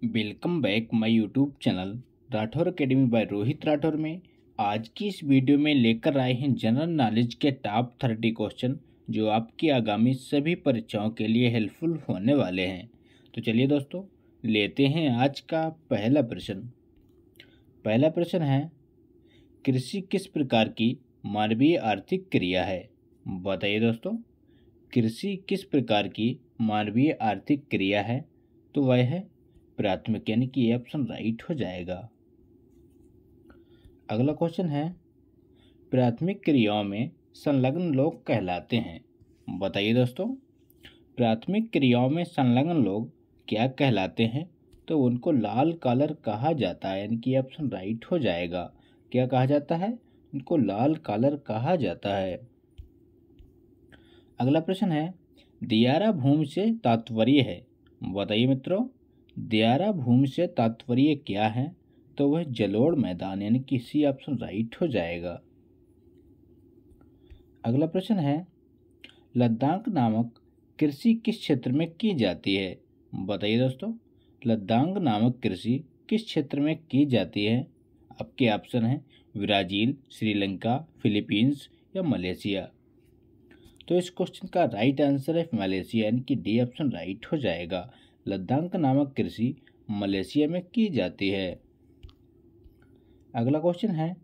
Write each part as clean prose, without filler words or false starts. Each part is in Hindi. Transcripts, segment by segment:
Welcome back my YouTube channel Rathore academy by Rohit Rathore में आज की इस वीडियो में लेकर आए हैं जनरल नॉलेज के टॉप 30 क्वेश्चन जो आपकी आगामी सभी परीक्षाओं के लिए हेल्पफुल होने वाले हैं। तो चलिए दोस्तों लेते हैं आज का पहला प्रश्न। पहला प्रश्न है, कृषि किस प्रकार की मानवीय आर्थिक क्रिया है? बताइए दोस्तों, कृषि किस प्रकार की मानवीय आर्थिक क्रिया है? तो वह है प्राथमिक, यानी कि ये ऑप्शन राइट हो जाएगा। अगला क्वेश्चन है, प्राथमिक क्रियाओं में संलग्न लोग कहलाते हैं। बताइए दोस्तों, प्राथमिक क्रियाओं में संलग्न लोग क्या कहलाते हैं? तो उनको लाल कॉलर कहा जाता है, यानी कि ऑप्शन राइट हो जाएगा। क्या कहा जाता है? उनको लाल कॉलर कहा जाता है। अगला प्रश्न है, दियारा भूमि से तात्पर्य है। बताइए मित्रों, दियारा भूमि से तात्पर्य क्या है? तो वह जलोढ़ मैदान, यानी कि सी ऑप्शन राइट हो जाएगा। अगला प्रश्न है, लद्दाख नामक कृषि किस क्षेत्र में की जाती है? बताइए दोस्तों, लद्दाख नामक कृषि किस क्षेत्र में की जाती है? आपके ऑप्शन है ब्राज़ील, श्रीलंका, फिलीपींस या मलेशिया। तो इस क्वेश्चन का राइट आंसर है मलेशिया, यानी कि डी ऑप्शन राइट हो जाएगा। लद्दाख नामक कृषि मलेशिया में की जाती है। अगला क्वेश्चन है,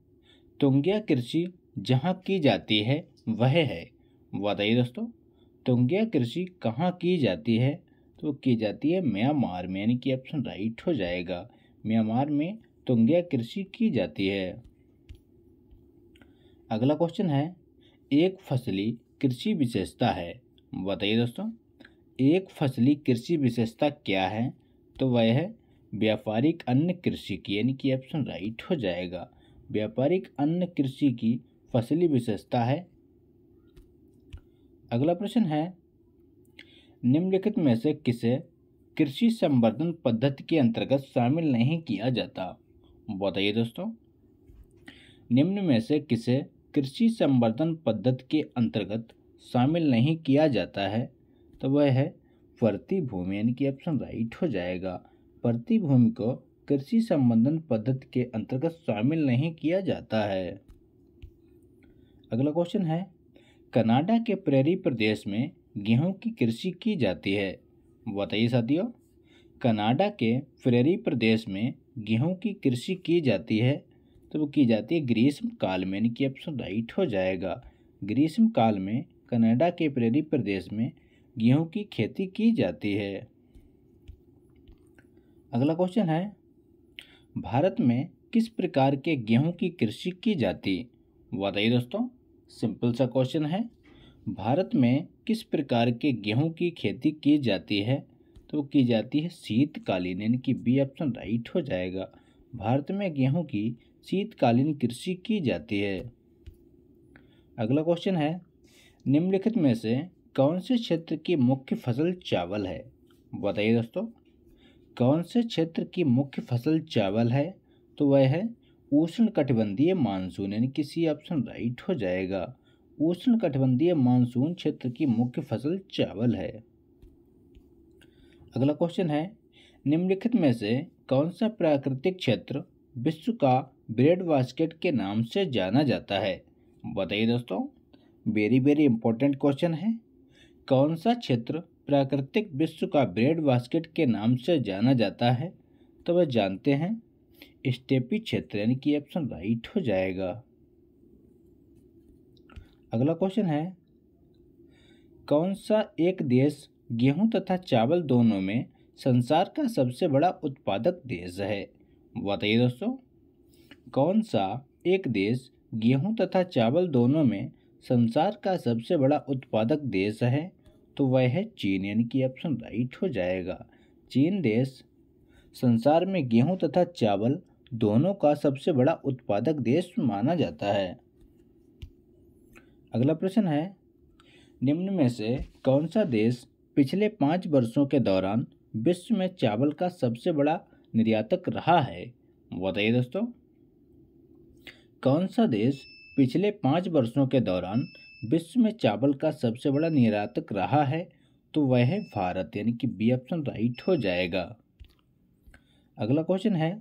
तुंगिया कृषि जहाँ की जाती है वह है। बताइए दोस्तों, तुंगिया कृषि कहाँ की जाती है? तो की जाती है म्यांमार में, यानी कि ऑप्शन राइट हो जाएगा। म्यांमार में तुंगिया कृषि की जाती है। अगला क्वेश्चन है, एक फसली कृषि विशेषता है। बताइए दोस्तों, एक फसली कृषि विशेषता क्या है? तो वह है व्यापारिक अन्न कृषि की, यानी कि ऑप्शन राइट हो जाएगा। व्यापारिक अन्न कृषि की फसली विशेषता है। अगला प्रश्न है, निम्नलिखित में से किसे कृषि संवर्धन पद्धति के अंतर्गत शामिल नहीं किया जाता? बताइए दोस्तों, निम्न में से किसे कृषि संवर्धन पद्धति के अंतर्गत शामिल नहीं किया जाता है? तो वह है परती भूमि, यानी कि ऑप्शन राइट हो जाएगा। परती भूमि को कृषि संवर्धन पद्धति के अंतर्गत शामिल नहीं किया जाता है। अगला क्वेश्चन है, कनाडा के प्रेरी प्रदेश में गेहूं की कृषि की जाती है। बताइए साथियों, कनाडा के प्रेरी प्रदेश में गेहूं की कृषि की जाती है। तो वो की जाती है ग्रीष्म काल में, यानी कि ऑप्शन राइट हो जाएगा। ग्रीष्म काल में कनाडा के प्रेरी प्रदेश में गेहूं की खेती की जाती है। अगला क्वेश्चन है, भारत में किस प्रकार के गेहूं की कृषि की जाती? बताइए दोस्तों, सिंपल सा क्वेश्चन है। भारत में किस प्रकार के गेहूं की खेती की जाती है? तो की जाती है शीतकालीन, यानी कि बी ऑप्शन राइट हो जाएगा। भारत में गेहूं की शीतकालीन कृषि की जाती है। अगला क्वेश्चन है, निम्नलिखित में से कौन से क्षेत्र की मुख्य फसल चावल है? बताइए दोस्तों, कौन से क्षेत्र की मुख्य फसल चावल है? तो वह है उष्णकटिबंधीय मानसून, यानी कि सी ऑप्शन राइट हो जाएगा। उष्णकटिबंधीय मानसून क्षेत्र की मुख्य फसल चावल है। अगला क्वेश्चन है, निम्नलिखित में से कौन सा प्राकृतिक क्षेत्र विश्व का ब्रेड बास्केट के नाम से जाना जाता है? बताइए दोस्तों, वेरी वेरी इंपॉर्टेंट क्वेश्चन है। कौन सा क्षेत्र प्राकृतिक विश्व का ब्रेड बास्केट के नाम से जाना जाता है? तो वह जानते हैं स्टेपी क्षेत्र, यानी कि ऑप्शन राइट हो जाएगा। अगला क्वेश्चन है, कौन सा एक देश गेहूं तथा चावल दोनों में संसार का सबसे बड़ा उत्पादक देश है? बताइए दोस्तों, कौन सा एक देश गेहूं तथा चावल दोनों में संसार का सबसे बड़ा उत्पादक देश है? तो वह है चीन, यानी कि ऑप्शन राइट हो जाएगा। चीन देश संसार में गेहूं तथा चावल दोनों का सबसे बड़ा उत्पादक देश माना जाता है। अगला प्रश्न है, निम्न में से कौन सा देश पिछले 5 वर्षों के दौरान विश्व में चावल का सबसे बड़ा निर्यातक रहा है? बताइए दोस्तों, कौन सा देश पिछले 5 वर्षों के दौरान विश्व में चावल का सबसे बड़ा निर्यातक रहा है? तो वह है भारत, यानी कि बी ऑप्शन राइट हो जाएगा। अगला क्वेश्चन है,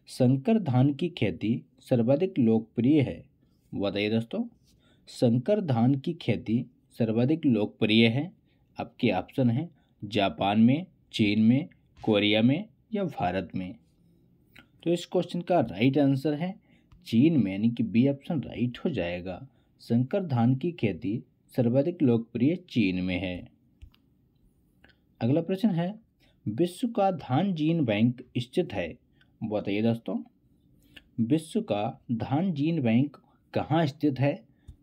संकर धान की खेती सर्वाधिक लोकप्रिय है। बताइए दोस्तों, संकर धान की खेती सर्वाधिक लोकप्रिय है। आपके ऑप्शन है जापान में, चीन में, कोरिया में या भारत में। तो इस क्वेश्चन का राइट आंसर है चीन में, यानी कि बी ऑप्शन राइट हो जाएगा। संकर धान की खेती सर्वाधिक लोकप्रिय चीन में है। अगला प्रश्न है, विश्व का धान जीन बैंक स्थित है। बताइए दोस्तों, विश्व का धान जीन बैंक कहाँ स्थित है?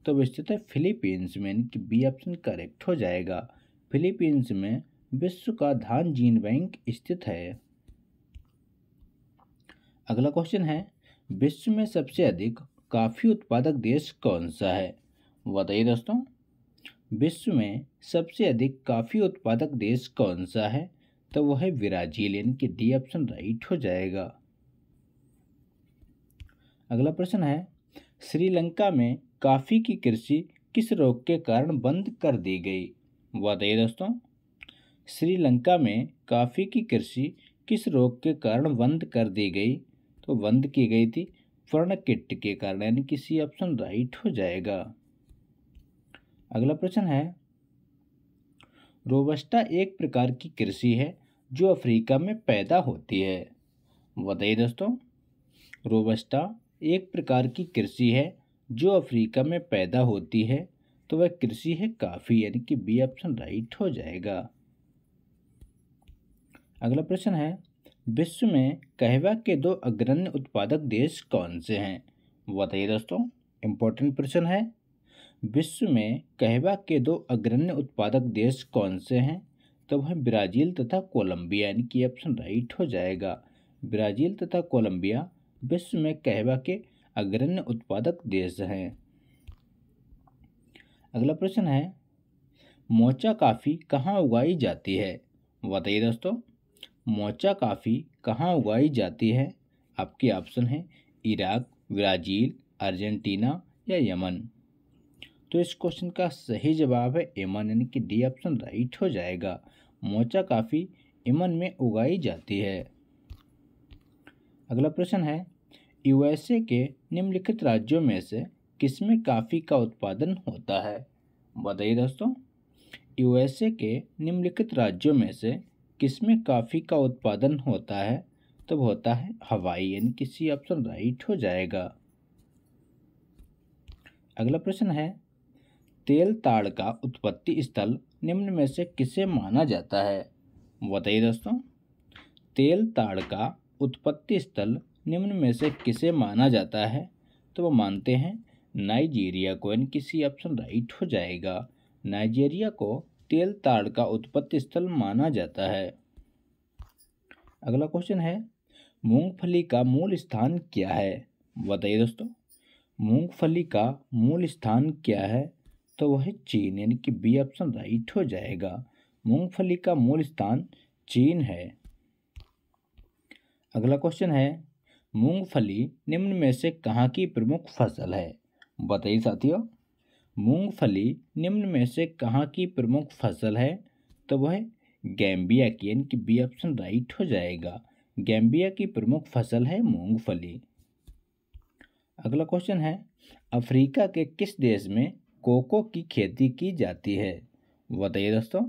तो वो स्थित है फिलीपींस में, यानी कि बी ऑप्शन करेक्ट हो जाएगा। फिलीपींस में विश्व का धान जीन बैंक स्थित है। अगला क्वेश्चन है, विश्व में सबसे अधिक कॉफी उत्पादक देश कौन सा है? बताइए दोस्तों, विश्व में सबसे अधिक कॉफी उत्पादक देश कौन सा है? तो वह है ब्राजील, यानी कि डी ऑप्शन राइट हो जाएगा। अगला प्रश्न है, श्रीलंका में कॉफी की कृषि किस रोग के कारण बंद कर दी गई? बताइए दोस्तों, श्रीलंका में कॉफी की कृषि किस रोग के कारण बंद कर दी गई? तो बंद की गई थी पर्णकिट के कारण, यानी कि सी ऑप्शन राइट हो जाएगा। अगला प्रश्न है, रोबस्टा एक प्रकार की कृषि है जो अफ्रीका में पैदा होती है। बताइए दोस्तों, रोबस्टा एक प्रकार की कृषि है जो अफ्रीका में पैदा होती है। तो वह कृषि है कॉफी, यानी कि बी ऑप्शन राइट हो जाएगा। अगला प्रश्न है, विश्व में कहवा के 2 अग्रणी उत्पादक देश कौन से हैं? बताइए दोस्तों, इंपॉर्टेंट प्रश्न है। विश्व में कहवा के 2 अग्रणी उत्पादक देश कौन से हैं? तो वह ब्राज़ील तथा कोलंबिया, यानी कि ऑप्शन राइट हो जाएगा। ब्राज़ील तथा कोलंबिया विश्व में कहवा के अग्रणी उत्पादक देश हैं। अगला प्रश्न है, मोचा कॉफ़ी कहाँ उगाई जाती है? बताइए दोस्तों, मोचा कॉफ़ी कहाँ उगाई जाती है? आपके ऑप्शन है इराक, ब्राज़ील, अर्जेंटीना या यमन। तो इस क्वेश्चन का सही जवाब है यमन, यानी कि डी ऑप्शन राइट हो जाएगा। मोचा कॉफ़ी यमन में उगाई जाती है। अगला प्रश्न है, यूएसए के निम्नलिखित राज्यों में से किसमें कॉफ़ी का उत्पादन होता है? बताइए दोस्तों, यूएसए के निम्नलिखित राज्यों में से किसमें कॉफ़ी का उत्पादन होता है? तो होता है हवाई, यानी कि सी ऑप्शन राइट हो जाएगा। अगला प्रश्न है, तेल ताड़ का उत्पत्ति स्थल निम्न में से किसे माना जाता है? बताइए दोस्तों, तेल ताड़ का उत्पत्ति स्थल निम्न में से किसे माना जाता है? तो वो मानते हैं नाइजीरिया को, यानी कि सी ऑप्शन राइट हो जाएगा। नाइजीरिया को तेल ताड़ का उत्पत्ति स्थल माना जाता है। अगला क्वेश्चन है, मूंगफली का मूल स्थान क्या है? बताइए दोस्तों, मूंगफली का मूल स्थान क्या है? तो वह है चीन, यानी कि बी ऑप्शन राइट हो जाएगा। मूंगफली का मूल स्थान चीन है। अगला क्वेश्चन है, मूंगफली निम्न में से कहाँ की प्रमुख फसल है? बताइए साथियों, मूंगफली निम्न में से कहाँ की प्रमुख फसल है? तो वह गैम्बिया की, यानी कि बी ऑप्शन राइट हो जाएगा। गैम्बिया की प्रमुख फसल है मूंगफली। अगला क्वेश्चन है, अफ्रीका के किस देश में कोको की खेती की जाती है? बताइए दोस्तों,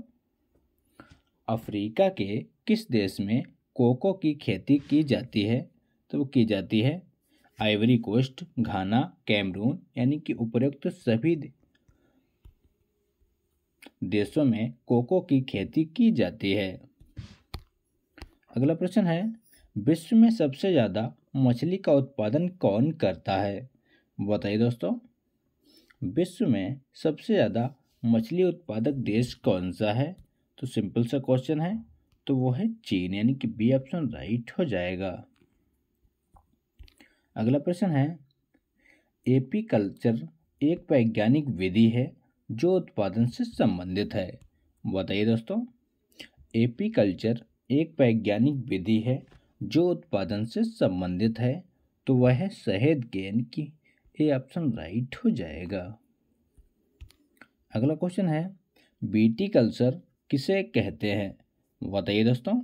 अफ्रीका के किस देश में कोको की खेती की जाती है? तो वो की जाती है आइवरी कोस्ट, घाना, कैमरून, यानी कि उपरोक्त सभी देशों में कोको की खेती की जाती है। अगला प्रश्न है, विश्व में सबसे ज़्यादा मछली का उत्पादन कौन करता है? बताइए दोस्तों, विश्व में सबसे ज़्यादा मछली उत्पादक देश कौन सा है? तो सिंपल सा क्वेश्चन है, तो वो है चीन, यानी कि बी ऑप्शन राइट हो जाएगा। अगला प्रश्न है, एपीकल्चर एक वैज्ञानिक विधि है जो उत्पादन से संबंधित है। बताइए दोस्तों, एपीकल्चर एक वैज्ञानिक विधि है जो उत्पादन से संबंधित है। तो वह है शहद के, यानी कि ए ऑप्शन राइट हो जाएगा। अगला क्वेश्चन है, बीटी कल्चर किसे कहते हैं? बताइए दोस्तों,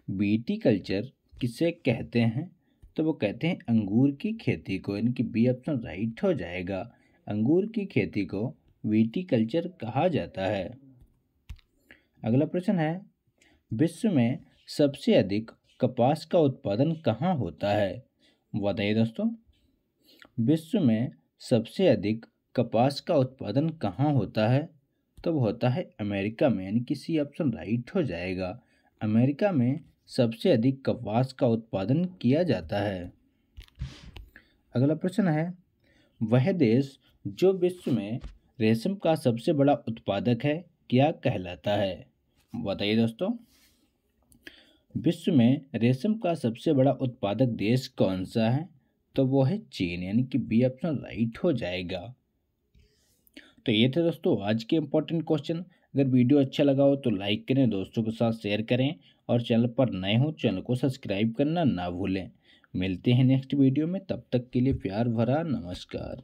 बीटी कल्चर किसे कहते हैं? तो वो कहते हैं अंगूर की खेती को, यानी कि बी ऑप्शन राइट हो जाएगा। अंगूर की खेती को विटीकल्चर कहा जाता है। अगला प्रश्न है, विश्व में सबसे अधिक कपास का उत्पादन कहाँ होता है? बताइए दोस्तों, विश्व में सबसे अधिक कपास का उत्पादन कहाँ होता है? तो वो होता है अमेरिका में, यानी कि सी ऑप्शन राइट हो जाएगा। अमेरिका में सबसे अधिक कपास का उत्पादन किया जाता है। अगला प्रश्न है, वह देश जो विश्व में रेशम का सबसे बड़ा उत्पादक है क्या कहलाता है? बताइए दोस्तों, विश्व में रेशम का सबसे बड़ा उत्पादक देश कौन सा है? तो वो है चीन, यानी कि बी ऑप्शन राइट हो जाएगा। तो ये थे दोस्तों आज के इंपॉर्टेंट क्वेश्चन। अगर वीडियो अच्छा लगा हो तो लाइक करें, दोस्तों के साथ शेयर करें और चैनल पर नए हो चैनल को सब्सक्राइब करना ना भूलें। मिलते हैं नेक्स्ट वीडियो में, तब तक के लिए प्यार भरा नमस्कार।